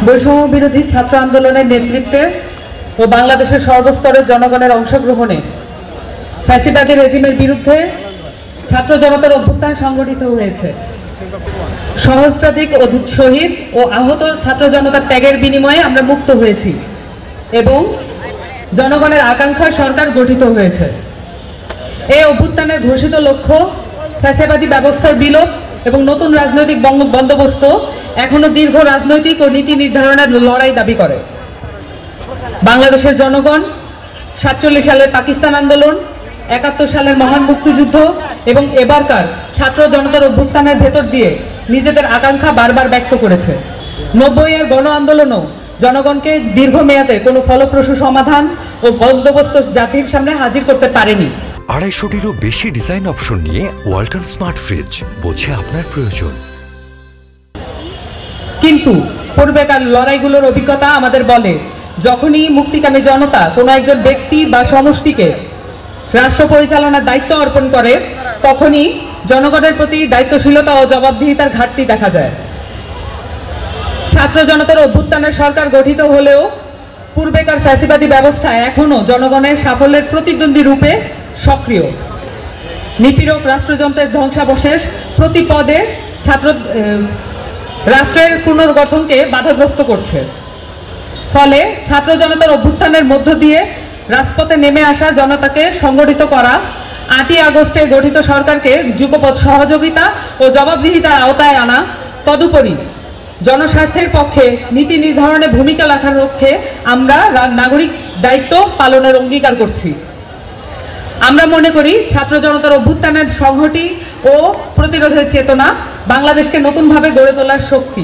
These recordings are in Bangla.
বৈষম্য বিরোধী ছাত্র আন্দোলনের নেতৃত্বে ও বাংলাদেশের সর্বস্তরের জনগণের অংশগ্রহণে ফ্যাসিবাদী রেজিমের বিরুদ্ধে ছাত্র জনতার অভ্যুত্থান সংগঠিত হয়েছে। সহস্রাধিক শহীদ ও আহত ছাত্র জনতার ত্যাগের বিনিময়ে আমরা মুক্ত হয়েছি এবং জনগণের আকাঙ্ক্ষার সরকার গঠিত হয়েছে। এই অভ্যুত্থানের ঘোষিত লক্ষ্য ফ্যাসিবাদী ব্যবস্থার বিলোপ এবং নতুন রাজনৈতিক বন্দোবস্ত এখনো দীর্ঘ রাজনৈতিক ও নীতি নির্ধারণের লড়াই দাবি করে। বাংলাদেশের জনগণ 47 সালের পাকিস্তান আন্দোলন, 71 সালের মহান মুক্তিযুদ্ধ এবং এবারকার ছাত্র জনতার অভ্যুত্থানের ভেতর দিয়ে নিজেদের আকাঙ্ক্ষা বারবার ব্যক্ত করেছে। 90-এর গণ আন্দোলনও জনগণকে দীর্ঘমেয়াদে কোনো ফলপ্রসূ সমাধান ও বন্দোবস্ত জাতির সামনে হাজির করতে পারেনি। 250-টিরও বেশি ডিজাইন অপশন নিয়ে ওয়ালটন স্মার্ট ফ্রিজ, বোঝে আপনার প্রয়োজন। কিন্তু পূর্বেকার লড়াইগুলোর অভিজ্ঞতা আমাদের বলে, যখনই মুক্তিকামী জনতা কোনো একজন ব্যক্তি বা সমষ্টিকে রাষ্ট্র পরিচালনার দায়িত্ব অর্পণ করে, তখনই জনগণের প্রতি দায়িত্বশীলতা ও জবাবদিহিতার ঘাটতি দেখা যায়। ছাত্র জনতার অভ্যুত্থানের সরকার গঠিত হলেও পূর্বেকার ফ্যাসিবাদী ব্যবস্থা এখনও জনগণের সাফল্যের প্রতিদ্বন্দ্বী রূপে সক্রিয়। নিপীড়ক রাষ্ট্রযন্ত্রের ধ্বংসাবশেষ প্রতি পদে রাষ্ট্রের পুনর্গঠনকে বাধাগ্রস্ত করছে। ফলে ছাত্র জনতার অভ্যুত্থানের মধ্য দিয়ে রাজপথে নেমে আসা জনতাকে সংগঠিত করা, 8ই আগস্টে গঠিত সরকারকে যুগপৎ সহযোগিতা ও জবাবদিহিতার আওতায় আনা, তদুপরি জনস্বার্থের পক্ষে নীতি নির্ধারণে ভূমিকা রাখার লক্ষ্যে আমরা নাগরিক দায়িত্ব পালনের অঙ্গীকার করছি। আমরা মনে করি ছাত্র জনতার অভ্যুত্থানের সংহতি ও প্রতিরোধের চেতনা বাংলাদেশকে নতুনভাবে গড়ে তোলার শক্তি।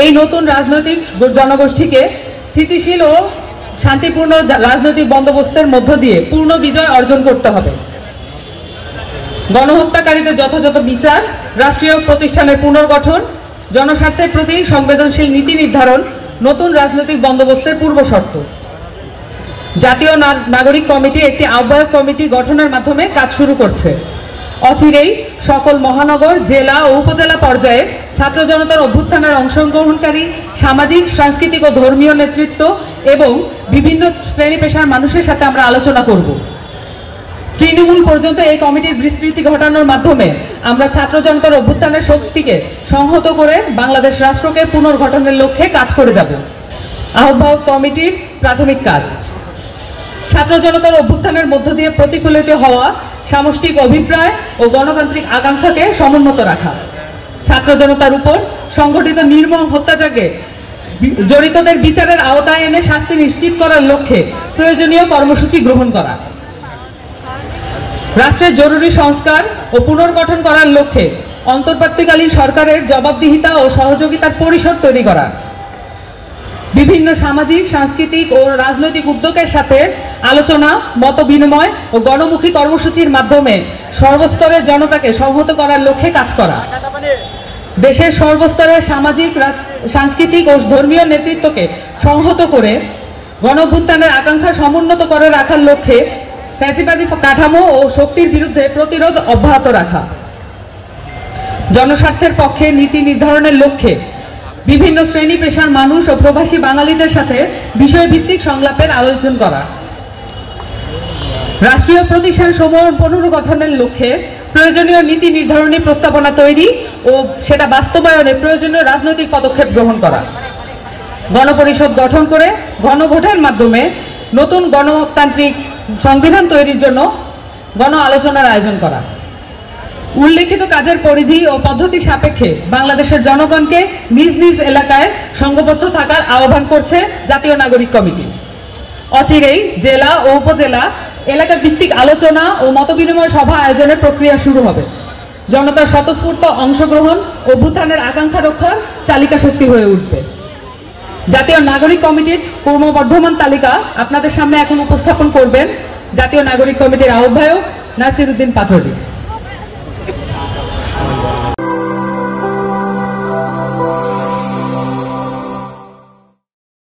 এই নতুন রাজনৈতিক জনগোষ্ঠীকে স্থিতিশীল ও শান্তিপূর্ণ রাজনৈতিক বন্দোবস্তের মধ্য দিয়ে পূর্ণ বিজয় অর্জন করতে হবে। গণহত্যাকারীদের যথাযথ বিচার, রাষ্ট্রীয় প্রতিষ্ঠানের পুনর্গঠন, জনস্বার্থের প্রতি সংবেদনশীল নীতি নির্ধারণ নতুন রাজনৈতিক বন্দোবস্তের পূর্বশর্ত। জাতীয় নাগরিক কমিটি একটি আহ্বায়ক কমিটি গঠনের মাধ্যমে কাজ শুরু করছে। অচিরেই সকল মহানগর, জেলা ও উপজেলা পর্যায়ে ছাত্র জনতার অভ্যুত্থানের অংশগ্রহণকারী সামাজিক, সাংস্কৃতিক ও ধর্মীয় নেতৃত্ব এবং বিভিন্ন শ্রেণী পেশার মানুষের সাথে আমরা আলোচনা করব। তৃণমূল পর্যন্ত এই কমিটির বিস্তৃতি ঘটানোর মাধ্যমে আমরা ছাত্র জনতার অভ্যুত্থানের শক্তিকে সংহত করে বাংলাদেশ রাষ্ট্রকে পুনর্গঠনের লক্ষ্যে কাজ করে যাব। আহ্বায়ক কমিটির প্রাথমিক কাজ: ছাত্র জনতার অভ্যুত্থানের মধ্য দিয়ে প্রতিফলিত হওয়া সামষ্টিক অভিপ্রায় ও গণতান্ত্রিক আকাঙ্ক্ষাকে সমুন্নত রাখা, ছাত্র জনতার উপর সংঘটিত নির্মম হত্যাযজ্ঞে জড়িতদের বিচারের আওতায় এনে শাস্তি নিশ্চিত করার লক্ষ্যে প্রয়োজনীয় কর্মসূচি গ্রহণ করা, রাষ্ট্রের জরুরি সংস্কার ও পুনর্গঠন করার লক্ষ্যে অন্তর্বর্তীকালীন সরকারের জবাবদিহিতা ও সহযোগিতার পরিসর তৈরি করা, বিভিন্ন সামাজিক, সাংস্কৃতিক ও রাজনৈতিক উদ্যোগের সাথে আলোচনা, মত বিনিময় ও গণমুখী কর্মসূচির মাধ্যমে সর্বস্তরের জনতাকে সংহত করার লক্ষ্যে কাজ করা, দেশের সর্বস্তরের সামাজিক, সাংস্কৃতিক ও ধর্মীয় নেতৃত্বকে সংহত করে গণঅভ্যুত্থানের আকাঙ্ক্ষা সমুন্নত করে রাখার লক্ষ্যে ফ্যাসিবাদী কাঠামো ও শক্তির বিরুদ্ধে প্রতিরোধ অব্যাহত রাখা, জনস্বার্থের পক্ষে নীতি নির্ধারণের লক্ষ্যে বিভিন্ন শ্রেণী পেশার মানুষ ও প্রবাসী বাঙালিদের সাথে বিষয়ভিত্তিক সংলাপের আয়োজন করা, রাষ্ট্রীয় প্রতিষ্ঠানসমূহ পুনর্গঠনের লক্ষ্যে প্রয়োজনীয় নীতি নির্ধারণী প্রস্তাবনা তৈরি ও সেটা বাস্তবায়নে প্রয়োজনীয় রাজনৈতিক পদক্ষেপ গ্রহণ করা, গণপরিষদ গঠন করে গণভোটের মাধ্যমে নতুন গণতান্ত্রিক সংবিধান তৈরির জন্য গণ আলোচনার আয়োজন করা। উল্লেখিত কাজের পরিধি ও পদ্ধতি সাপেক্ষে বাংলাদেশের জনগণকে নিজ নিজ এলাকায় সংঘবদ্ধ থাকার আহ্বান করছে জাতীয় নাগরিক কমিটি। অচিরেই জেলা ও উপজেলা এলাকা ভিত্তিক আলোচনা ও মতবিনিময় সভা আয়োজনের প্রক্রিয়া শুরু হবে। জনতার স্বতঃস্ফূর্ত অংশগ্রহণ অভ্যুত্থানের আকাঙ্ক্ষা রক্ষার চালিকা শক্তি হয়ে উঠবে। জাতীয় নাগরিক কমিটির ক্রমবর্ধমান তালিকা আপনাদের সামনে এখন উপস্থাপন করবেন জাতীয় নাগরিক কমিটির আহ্বায়ক নাসিরউদ্দিন পাথরী।